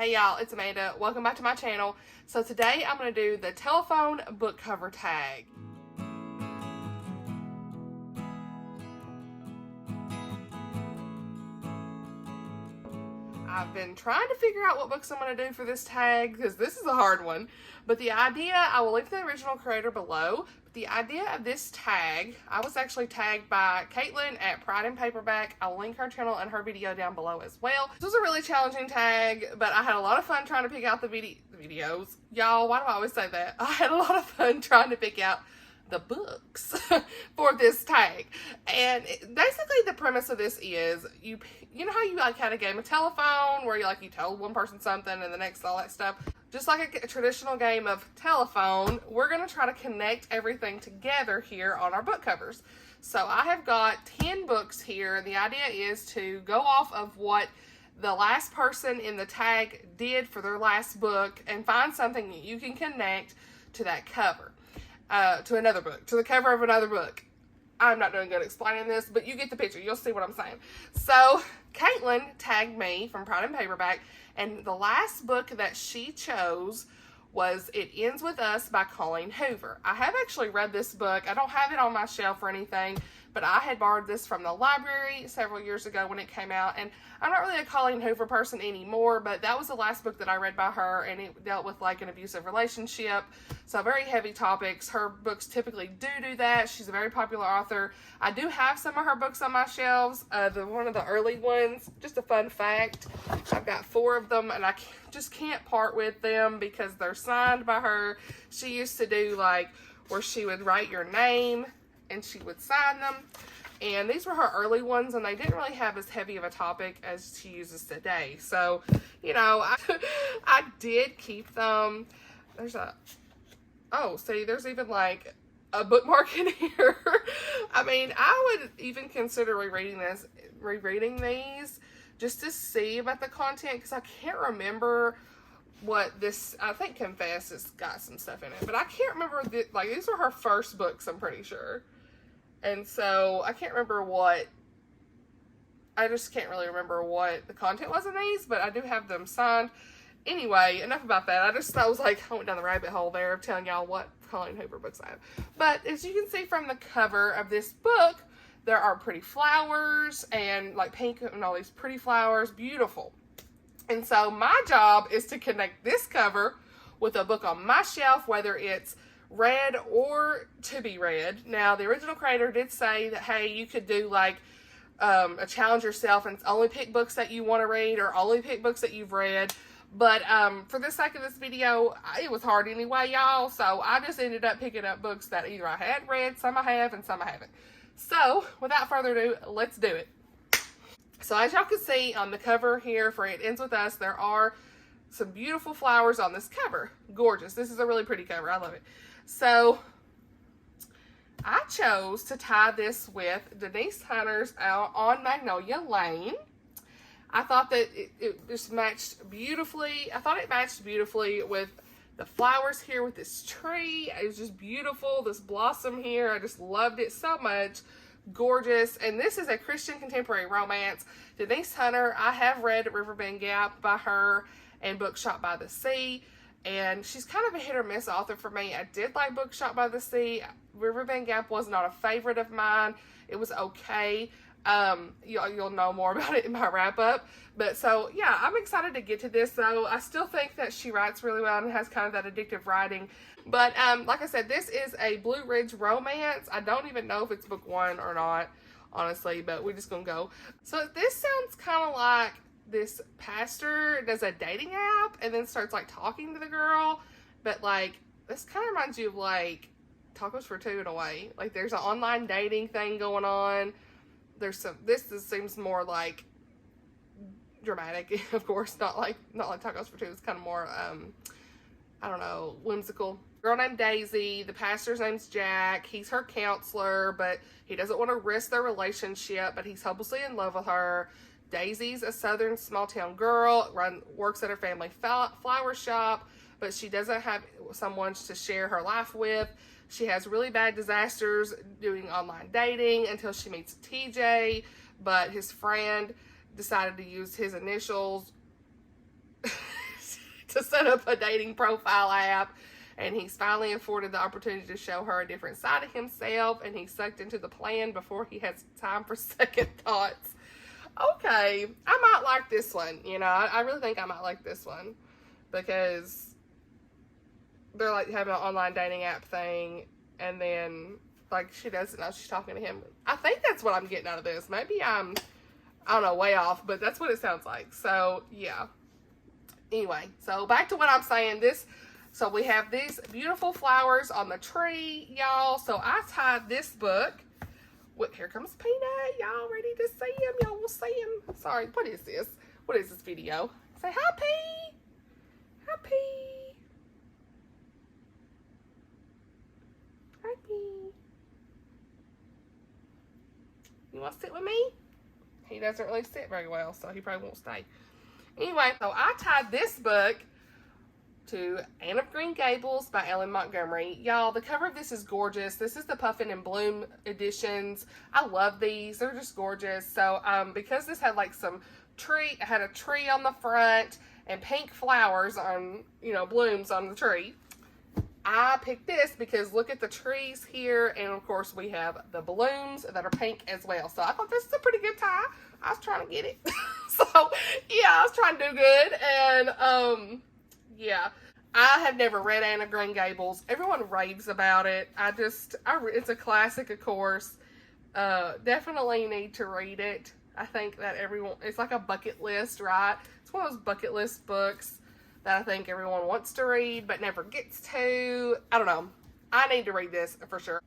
Hey y'all, it's Amanda. Welcome back to my channel. So today I'm going to do the telephone book cover tag. I've been trying to figure out what books I'm going to do for this tag because this is a hard one. But the idea, I will link the original creator below. But the idea of this tag, I was actually tagged by Caitlin at Pride and Paperback. I'll link her channel and her video down below as well. This was a really challenging tag, but I had a lot of fun trying to pick out the videos. Y'all, why do I always say that? I had a lot of fun trying to pick out the books for this tag. And basically the premise of this is you know how you like had a game of telephone where you tell one person something and the next all that stuff, just like a traditional game of telephone, we're going to try to connect everything together here on our book covers. So I have got 10 books here. The idea is to go off of what the last person in the tag did for their last book and find something that you can connect to that cover. To another book, to the cover of another book. I'm not doing good explaining this, but you get the picture. You'll see what I'm saying. So, Caitlin tagged me from Pride and Paperback, and the last book that she chose was It Ends With Us by Colleen Hoover. I have actually read this book. I don't have it on my shelf or anything, but I had borrowed this from the library several years ago when it came out, and I'm not really a Colleen Hoover person anymore, but that was the last book that I read by her, and it dealt with like an abusive relationship, so very heavy topics. Her books typically do that. She's a very popular author. I do have some of her books on my shelves, one of the early ones. Just a fun fact, I've got 4 of them, and I just can't part with them because they're signed by her. She used to do like where she would write your name and she would sign them, and these were her early ones, and they didn't really have as heavy of a topic as she uses today. So, you know, I did keep them. There's there's even like a bookmark in here. I mean, I would even consider rereading these just to see about the content, because I can't remember what this, I think Confess has got some stuff in it, but I can't remember, these were her first books, I'm pretty sure. And so I can't remember I just can't really remember what the content was in these, but I do have them signed. Anyway, enough about that. I went down the rabbit hole there of telling y'all what Colleen Hoover books I have. But as you can see from the cover of this book, there are pretty flowers and like pink and all these pretty flowers. Beautiful. And so my job is to connect this cover with a book on my shelf, whether it's read or to be read. Now, the original creator did say that, hey, you could do like a challenge yourself and only pick books that you want to read or only pick books that you've read. But for the sake of this video, it was hard anyway, y'all. So I just ended up picking up books that either I had read, some I have, and some I haven't. So without further ado, let's do it. So as y'all can see on the cover here for It Ends With Us, there are some beautiful flowers on this cover. Gorgeous. This is a really pretty cover. I love it. So I chose to tie this with Denise Hunter's On Magnolia Lane. I thought that it just matched beautifully. I thought it matched beautifully with the flowers here with this tree. It was just beautiful. This blossom here, I just loved it so much. Gorgeous. And this is a Christian contemporary romance. Denise Hunter, I have read Riverbend Gap by her and Bookshop by the Sea, and she's kind of a hit or miss author for me. I did like Bookshop by the Sea. Riverbend Gap was not a favorite of mine. It was okay. You'll know more about it in my wrap up. But so yeah, I'm excited to get to this though. I still think that she writes really well and has kind of that addictive writing. But like I said, this is a Blue Ridge romance. I don't even know if it's book 1 or not, honestly, but we're just gonna go. So this sounds kind of like this pastor does a dating app and then starts like talking to the girl, but like this kind of reminds you of like Tacos for Two in a way. Like there's an online dating thing going on. This seems more like dramatic, of course, not like Tacos for Two. It's kind of more I don't know, whimsical. Girl named Daisy, the pastor's name's Jack. He's her counselor, but he doesn't want to risk their relationship, but he's hopelessly in love with her. Daisy's a southern small town girl, works at her family flower shop, but she doesn't have someone to share her life with. She has really bad disasters doing online dating until she meets TJ, but his friend decided to use his initials to set up a dating profile app. And he's finally afforded the opportunity to show her a different side of himself, and he's sucked into the plan before he has time for second thoughts. Okay, I might like this one. You know, I really think I might like this one because they're like having an online dating app thing, and then like she doesn't know she's talking to him. I think that's what I'm getting out of this. Maybe I don't know, way off, but that's what it sounds like. So yeah. Anyway, so back to what I'm saying. So we have these beautiful flowers on the tree, y'all. So I tied this book. Here comes Peanut. Y'all ready to see him? Y'all will see him. Sorry, what is this? What is this video? Say hi, P. Hi, P. Hi, P. You want to sit with me? He doesn't really sit very well, so he probably won't stay. Anyway, so I tied this book to Anne of Green Gables by Ellen Montgomery. Y'all, the cover of this is gorgeous. This is the Puffin and Bloom editions. I love these. They're just gorgeous. So, because this had like some tree, it had a tree on the front and pink flowers on, you know, blooms on the tree. I picked this because look at the trees here, and of course we have the balloons that are pink as well. So I thought this is a pretty good tie. I was trying to get it. So, yeah, I was trying to do good, and, yeah, I have never read Anne of Green Gables. Everyone raves about it. It's a classic, of course. Definitely need to read it. I think that it's like a bucket list, right? It's one of those bucket list books that I think everyone wants to read, but never gets to. I don't know. I need to read this for sure.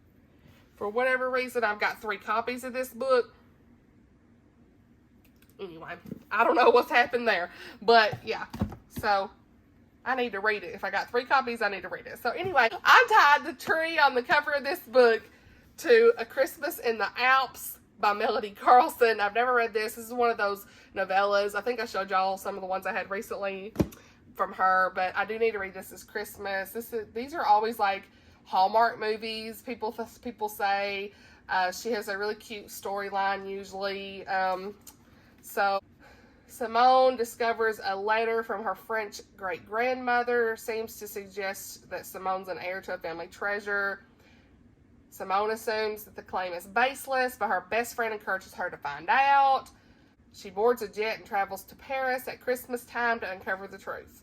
For whatever reason, I've got 3 copies of this book. Anyway, I don't know what's happened there, but yeah, so I need to read it. If I got 3 copies, I need to read it. So anyway, I tied the tree on the cover of this book to A Christmas in the Alps by Melody Carlson. I've never read this. This is one of those novellas. I think I showed y'all some of the ones I had recently from her, but I do need to read this Christmas. These are always like Hallmark movies. People say she has a really cute storyline usually. So Simone discovers a letter from her French great-grandmother. Seems to suggest that Simone's an heir to a family treasure. Simone assumes that the claim is baseless, but her best friend encourages her to find out. She boards a jet and travels to Paris at Christmas time to uncover the truth.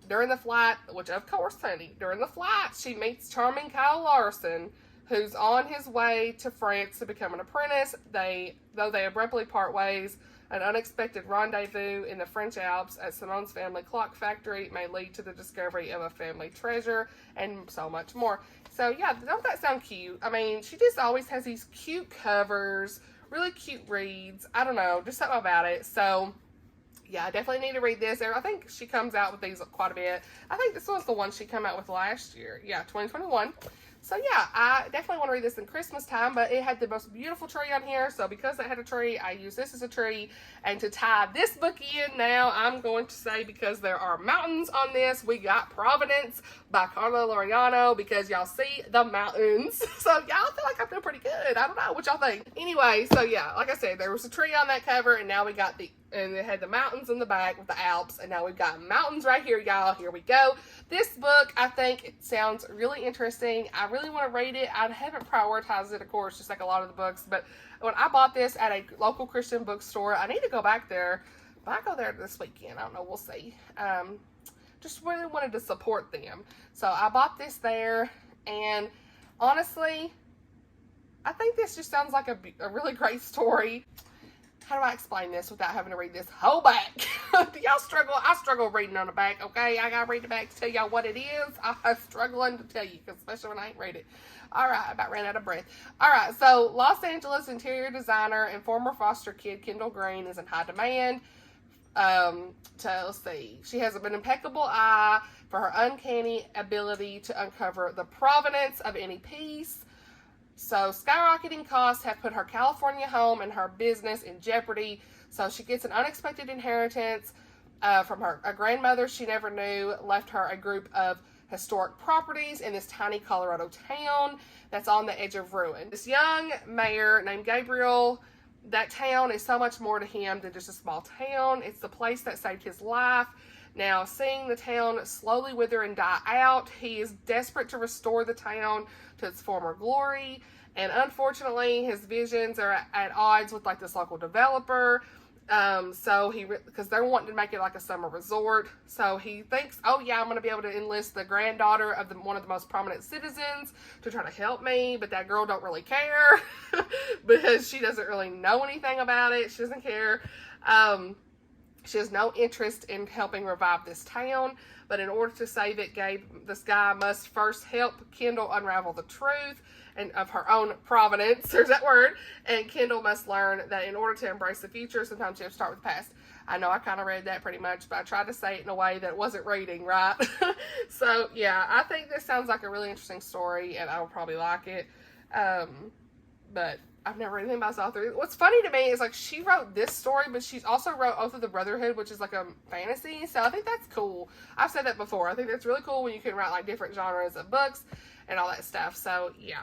During the flight, which of course, honey, during the flight, she meets charming Kyle Larson, who's on his way to France to become an apprentice. Though they abruptly part ways, an unexpected rendezvous in the French Alps at Simone's family clock factory may lead to the discovery of a family treasure and so much more. So yeah, don't that sound cute? I mean, she just always has these cute covers, really cute reads. I don't know, just something about it. So yeah, I definitely need to read this. I think she comes out with these quite a bit. I think this was the one she came out with last year. Yeah, 2021. So yeah, I definitely want to read this in Christmas time, but it had the most beautiful tree on here. So because it had a tree, I use this as a tree. And to tie this book in now, I'm going to say, because there are mountains on this, we got Providence by Carla Laureano, because y'all see the mountains. So y'all feel like I'm doing pretty good. I don't know what y'all think. Anyway, so yeah, like I said, there was a tree on that cover, and now we got and it had the mountains in the back with the Alps, and now we've got mountains right here, y'all. Here we go. This book, I think it sounds really interesting. I really want to read it. I haven't prioritized it, of course, just like a lot of the books, but when I bought this at a local Christian bookstore, I need to go back there. But I go there this weekend. I don't know. We'll see. Just really wanted to support them. So I bought this there, and honestly, I think this just sounds like a really great story. How do I explain this without having to read this whole back? Do y'all struggle? I struggle reading on the back, okay? I gotta read the back to tell y'all what it is. I'm struggling to tell you, especially when I ain't read it. All right, I about ran out of breath. All right, so Los Angeles interior designer and former foster kid Kendall Green is in high demand. Let's see. She has an impeccable eye for her uncanny ability to uncover the provenance of any piece. So skyrocketing costs have put her California home and her business in jeopardy. So she gets an unexpected inheritance from a grandmother she never knew, left her a group of historic properties in this tiny Colorado town that's on the edge of ruin. This young mayor named Gabriel, that town is so much more to him than just a small town. It's the place that saved his life. Now, seeing the town slowly wither and die out, he is desperate to restore the town to its former glory. And unfortunately, his visions are at odds with like this local developer. Because they're wanting to make it like a summer resort. So he thinks, oh yeah, I'm going to be able to enlist the granddaughter of one of the most prominent citizens to try to help me. But that girl don't really care because she doesn't really know anything about it. She doesn't care. She has no interest in helping revive this town. But in order to save it, this guy must first help Kendall unravel the truth and of her own provenance, there's that word, and Kendall must learn that in order to embrace the future, sometimes you have to start with the past. I know I kind of read that pretty much, but I tried to say it in a way that wasn't reading, right? So, yeah, I think this sounds like a really interesting story, and I will probably like it, but I've never read anything about this author. What's funny to me is, like, she wrote this story, but she's also wrote Oath of the Brotherhood, which is, like, a fantasy, so I think that's cool. I've said that before. I think that's really cool when you can write, like, different genres of books and all that stuff, so, yeah.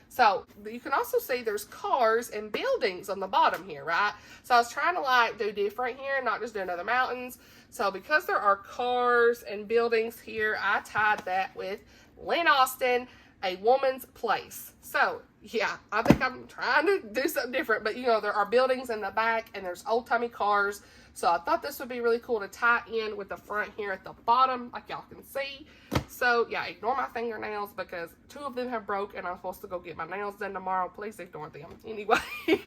So, you can also see there's cars and buildings on the bottom here, right? So, I was trying to, like, do different here, not just do another mountains. So, because there are cars and buildings here, I tied that with Lynn Austen, A Woman's Place. So, yeah, I think I'm trying to do something different. But, you know, there are buildings in the back, and there's old-timey cars. So, I thought this would be really cool to tie in with the front here at the bottom, like y'all can see. So, yeah, ignore my fingernails because 2 of them have broke and I'm supposed to go get my nails done tomorrow. Please ignore them. Anyway,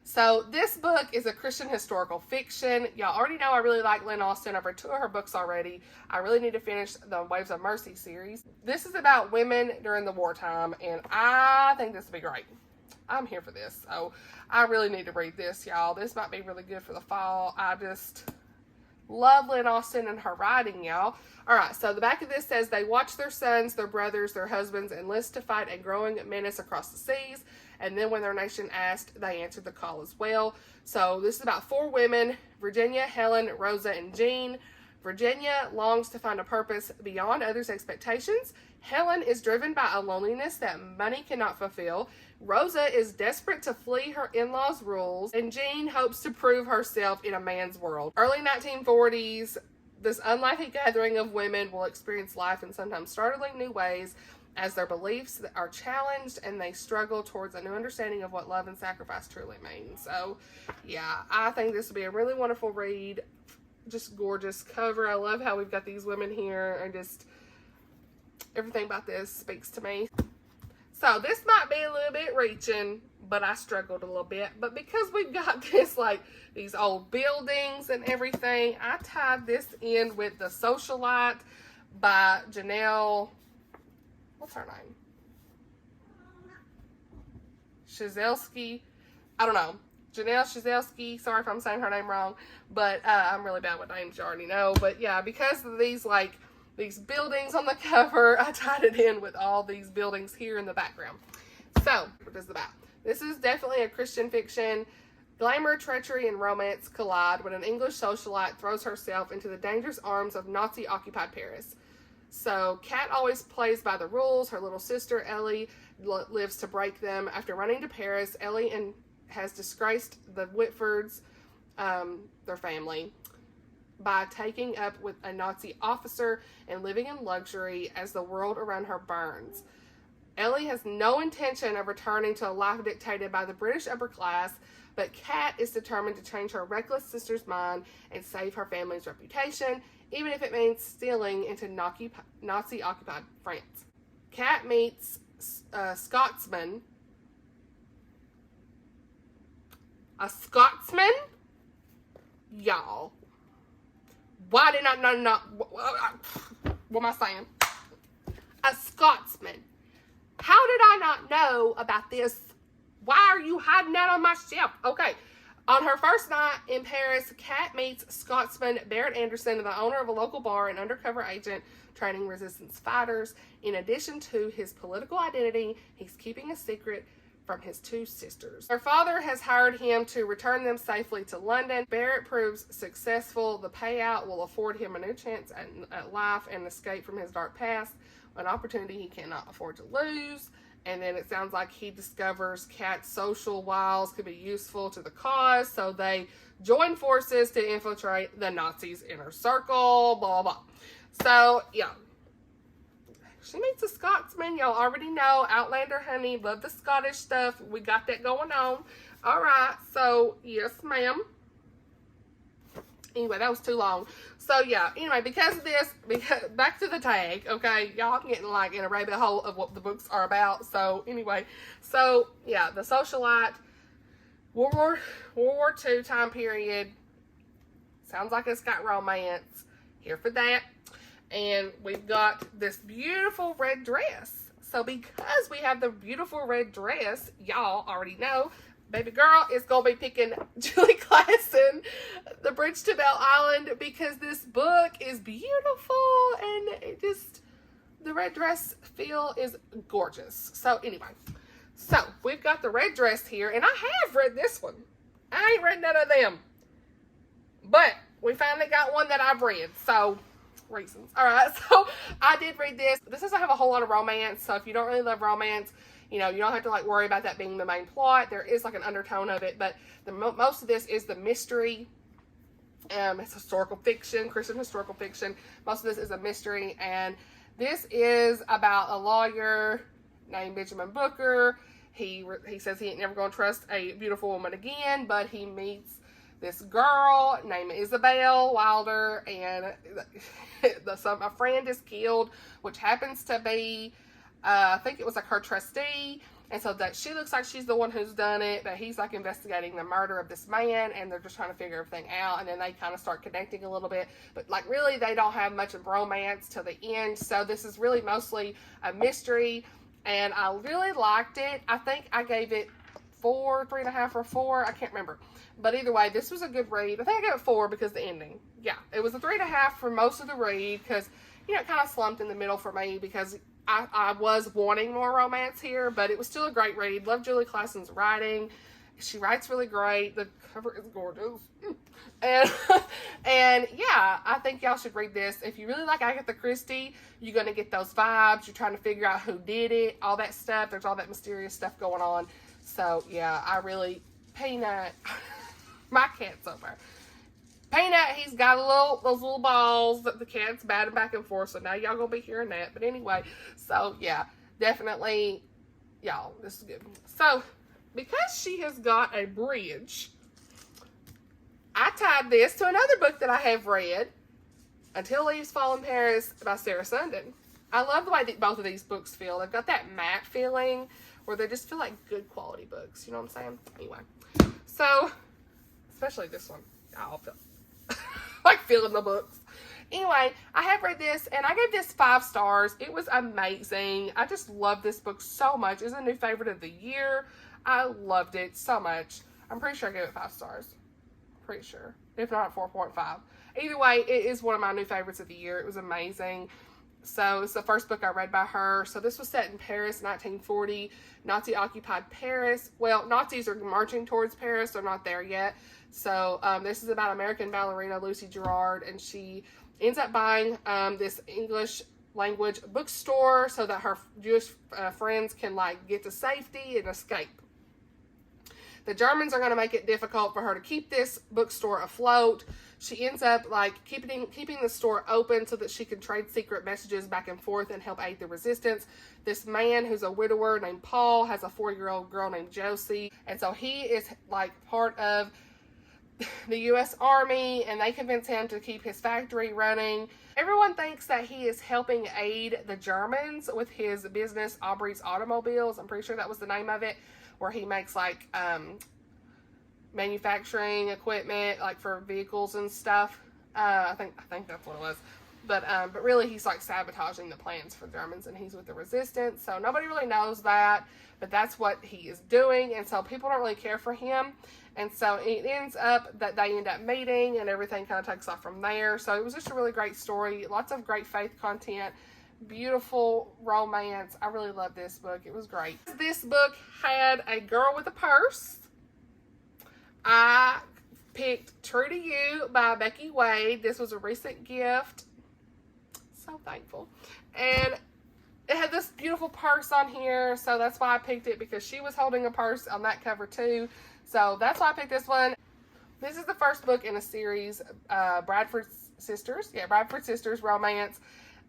so this book is a Christian historical fiction. Y'all already know I really like Lynn Austen. I've read 2 of her books already. I really need to finish the Waves of Mercy series. This is about women during the wartime, and I think this will be great. I'm here for this. So, I really need to read this, y'all. This might be really good for the fall. I just love Lynn Austen and her writing, y'all. Alright, so the back of this says, they watch their sons, their brothers, their husbands enlist to fight a growing menace across the seas. And then when their nation asked, they answered the call as well. So this is about 4 women, Virginia, Helen, Rosa, and Jean. Virginia longs to find a purpose beyond others' expectations. Helen is driven by a loneliness that money cannot fulfill. Rosa is desperate to flee her in-laws' rules, and Jean hopes to prove herself in a man's world. Early 1940s, this unlikely gathering of women will experience life in sometimes startling new ways as their beliefs are challenged and they struggle towards a new understanding of what love and sacrifice truly mean. So, yeah, I think this will be a really wonderful read. Just gorgeous cover. I love how we've got these women here, and just everything about this speaks to me. So this might be a little bit reaching, but I struggled a little bit. But because we've got this, like, these old buildings and everything, I tied this in with The Socialite by Janelle, what's her name? Shizelski. I don't know. Janelle Shizelski. Sorry if I'm saying her name wrong. But I'm really bad with names, you already know. But yeah, because of these, like, these buildings on the cover, I tied it in with all these buildings here in the background. So, what is the about? This is definitely a Christian fiction. Glamour, treachery, and romance collide when an English socialite throws herself into the dangerous arms of Nazi-occupied Paris. So, Kat always plays by the rules. Her little sister, Ellie, lives to break them. After running to Paris, Ellie has disgraced the Whitfords, their family, by taking up with a Nazi officer and living in luxury as the world around her burns. Ellie has no intention of returning to a life dictated by the British upper class, but Kat is determined to change her reckless sister's mind and save her family's reputation, even if it means stealing into Nazi-occupied France. Kat meets a Scotsman. A Scotsman? Y'all. Why did I not? What am I saying? A Scotsman. How did I not know about this? Why are you hiding that on my shelf? Okay. On her first night in Paris, Kat meets Scotsman Barrett Anderson, the owner of a local bar and undercover agent training resistance fighters. In addition to his political identity, he's keeping a secret from his 2 sisters. Her father has hired him to return them safely to London. Barrett proves successful. The payout will afford him a new chance at life and escape from his dark past, an opportunity he cannot afford to lose. And then it sounds like he discovers Kat's social wiles could be useful to the cause, so they join forces to infiltrate the Nazis' inner circle, blah, blah, blah. So, yeah. She meets a Scotsman. Y'all already know. Outlander, honey. Love the Scottish stuff. We got that going on. All right. So, yes, ma'am. Anyway, that was too long. So, yeah. Anyway, because of this, back to the tag, okay? Y'all, I'm getting, like, in a rabbit hole of what the books are about. So, anyway. So, yeah. The Socialite. World War II time period. Sounds like it's got romance. Here for that. And we've got this beautiful red dress. So because we have the beautiful red dress, y'all already know, baby girl is going to be picking Julie Klassen, The Bridge to Belle Island, because this book is beautiful and it just, the red dress feel is gorgeous. So anyway, so we've got the red dress here, and I have read this one. I ain't read none of them. But we finally got one that I've read, so reasons. All right, so I did read this. This doesn't have a whole lot of romance, so if you don't really love romance, you know, you don't have to like worry about that being the main plot. There is like an undertone of it, but most of this is the mystery. It's historical fiction, Christian historical fiction. Most of this is a mystery, and this is about a lawyer named Benjamin Booker. He says he ain't never going to trust a beautiful woman again, but he meets this girl named Isabel Wilder, and a friend is killed, which happens to be, I think it was like her trustee, and so that she looks like she's the one who's done it, but he's like investigating the murder of this man, and they're just trying to figure everything out, and then they kind of start connecting a little bit, but like really they don't have much of romance till the end, so this is really mostly a mystery, and I really liked it. I think I gave it 4, 3.5, or 4, I can't remember. But either way, this was a good read. I think I gave it 4 because of the ending. Yeah, it was a 3.5 for most of the read because, you know, it kind of slumped in the middle for me because I was wanting more romance here, but it was still a great read. Love Julie Klassen's writing. She writes really great. The cover is gorgeous. And yeah, I think y'all should read this. If you really like Agatha Christie, you're going to get those vibes. You're trying to figure out who did it, all that stuff. There's all that mysterious stuff going on. So yeah, I really, Peanut... My cat's over. Peanut, he's got those little balls that the cat's batting back and forth, so now y'all gonna be hearing that. But anyway, so yeah, definitely, y'all, this is good. So, because she has got a bridge, I tied this to another book that I have read, Until Leaves Fall in Paris by Sarah Sundin. I love the way that both of these books feel. They've got that matte feeling where they just feel like good quality books. You know what I'm saying? Anyway, so... especially this one. I'll feel like feeling the books. Anyway, I have read this, and I gave this 5 stars. It was amazing. I just love this book so much. It's a new favorite of the year. I loved it so much. I'm pretty sure I gave it 5 stars. Pretty sure. If not, 4.5. Either way, it is one of my new favorites of the year. It was amazing. So it's the first book I read by her. So this was set in Paris, 1940, Nazi-occupied Paris. Well, Nazis are marching towards Paris. They're not there yet. So this is about American ballerina Lucy Gerard, and she ends up buying this English language bookstore so that her Jewish friends can like get to safety and escape. The Germans are going to make it difficult for her to keep this bookstore afloat. She ends up like keeping the store open so that she can trade secret messages back and forth and help aid the resistance. This man who's a widower named Paul has a 4-year-old girl named Josie, and so he is like part of the U.S. Army, and they convince him to keep his factory running. Everyone thinks that he is helping aid the Germans with his business, Aubrey's Automobiles. I'm pretty sure that was the name of it, where he makes like manufacturing equipment like for vehicles and stuff. I think that's what it was. But really he's like sabotaging the plans for the Germans, and he's with the resistance. So nobody really knows that, but that's what he is doing. And so people don't really care for him. And so it ends up that they end up meeting, and everything kind of takes off from there. So it was just a really great story. Lots of great faith content. Beautiful romance. I really love this book. It was great. This book had a girl with a purse. I picked True to You by Becky Wade. This was a recent gift. So thankful. And it had this beautiful purse on here, so that's why I picked it, because she was holding a purse on that cover too. So that's why I picked this one. This is the first book in a series, Bradford Sisters. Yeah, Bradford Sisters romance.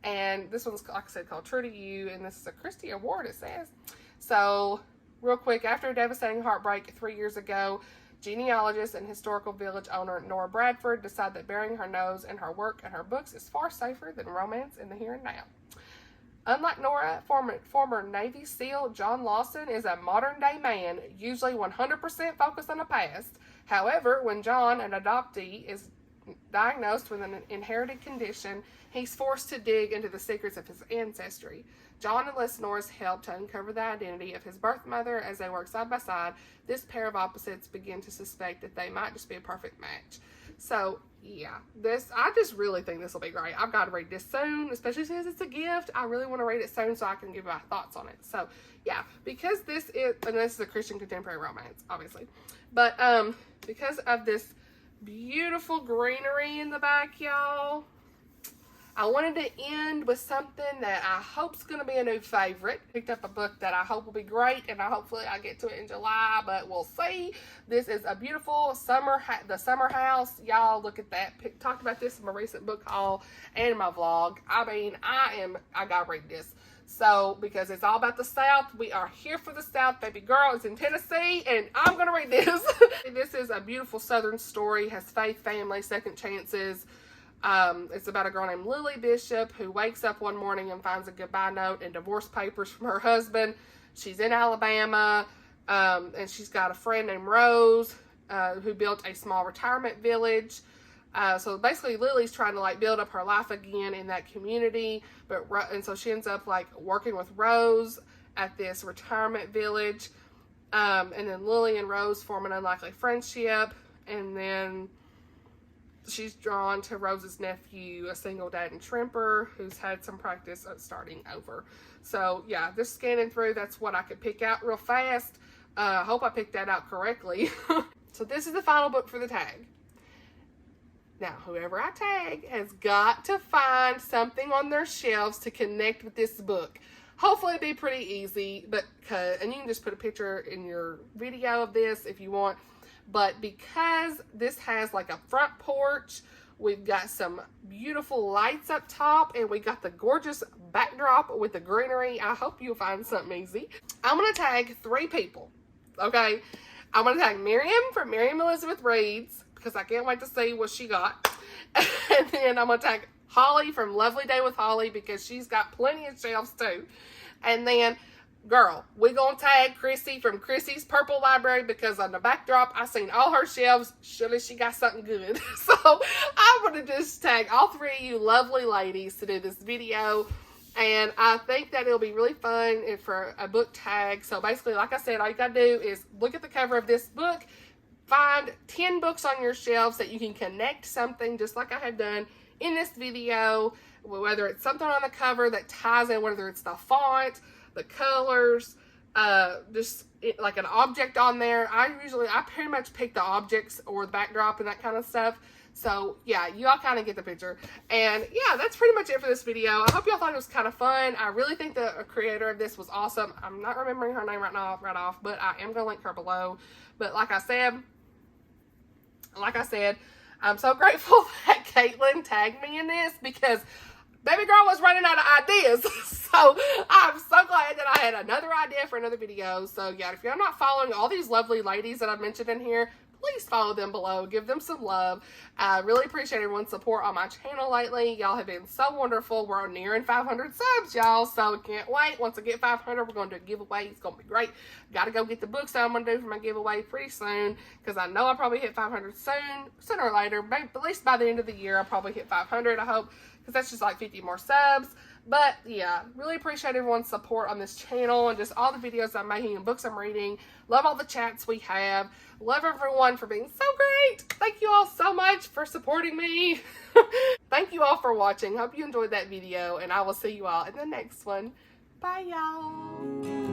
And this one's, like I said, called True to You. And this is a Christie Award, it says. So, real quick, after a devastating heartbreak 3 years ago, genealogist and historical village owner Nora Bradford decided that burying her nose in her work and her books is far safer than romance in the here and now. Unlike Nora, former Navy SEAL John Lawson is a modern-day man, usually 100% focused on the past. However, when John, an adoptee, is diagnosed with an inherited condition, he's forced to dig into the secrets of his ancestry. John enlists Nora's help to uncover the identity of his birth mother. As they work side by side, this pair of opposites begin to suspect that they might just be a perfect match. So, yeah, I just really think this will be great. I've got to read this soon, especially since it's a gift. I really want to read it soon so I can give my thoughts on it. So, yeah, because this is a Christian contemporary romance, obviously. But, because of this beautiful greenery in the back, y'all, I wanted to end with something that I hope's going to be a new favorite. Picked up a book that I hope will be great, and hopefully I get to it in July, but we'll see. This is a beautiful The Summer House. Y'all, look at that. Talked about this in my recent book haul and my vlog. I mean, I got to read this. So, because it's all about the South. We are here for the South, baby girl. It's in Tennessee, and I'm going to read this. This is a beautiful Southern story. Has faith, family, second chances. It's about a girl named Lily Bishop who wakes up one morning and finds a goodbye note and divorce papers from her husband. She's in Alabama, and she's got a friend named Rose, who built a small retirement village. So basically Lily's trying to like build up her life again in that community, and so she ends up like working with Rose at this retirement village. And then Lily and Rose form an unlikely friendship, and then she's drawn to Rose's nephew, a single dad and Trimper, who's had some practice at starting over. So, yeah, this scanning through, that's what I could pick out real fast. I hope I picked that out correctly. So, this is the final book for the tag. Now, whoever I tag has got to find something on their shelves to connect with this book. Hopefully, it'll be pretty easy, and you can just put a picture in your video of this if you want. But because this has like a front porch, we've got some beautiful lights up top, and we got the gorgeous backdrop with the greenery. I hope you'll find something easy. I'm going to tag 3 people, okay? I'm going to tag Miriam from Miriam Elizabeth Reads, because I can't wait to see what she got. And then I'm going to tag Holly from Lovely Day with Holly, because she's got plenty of shelves too. And then girl, we gonna tag Chrissy from Chrissy's Purple Library, because on the backdrop, I seen all her shelves. Surely she got something good. So I'm gonna just tag all 3 of you lovely ladies to do this video. And I think that it'll be really fun for a book tag. So basically, like I said, all you gotta do is look at the cover of this book, find 10 books on your shelves that you can connect something, just like I have done in this video, whether it's something on the cover that ties in, whether it's the font, the colors, just like an object on there. I pretty much pick the objects or the backdrop and that kind of stuff. So yeah, you all kind of get the picture. And yeah, that's pretty much it for this video. I hope y'all thought it was kind of fun. I really think the creator of this was awesome. I'm not remembering her name right off, but I am going to link her below. But like I said, I'm so grateful that Caitlin tagged me in this, because baby girl was running out of ideas. So I'm so glad that I had another idea for another video. So yeah, if you're not following all these lovely ladies that I've mentioned in here, please follow them below. Give them some love. I really appreciate everyone's support on my channel lately. Y'all have been so wonderful. We're nearing 500 subs, y'all. So can't wait. Once I get 500, we're going to do a giveaway. It's going to be great. Got to go get the books that I'm going to do for my giveaway pretty soon, because I know I'll probably hit 500 sooner or later. Maybe at least by the end of the year, I'll probably hit 500, I hope, because that's just like 50 more subs. But yeah, really appreciate everyone's support on this channel and just all the videos I'm making and books I'm reading. Love all the chats we have. Love everyone for being so great. Thank you all so much for supporting me. Thank you all for watching. Hope you enjoyed that video, and I will see you all in the next one. Bye, y'all.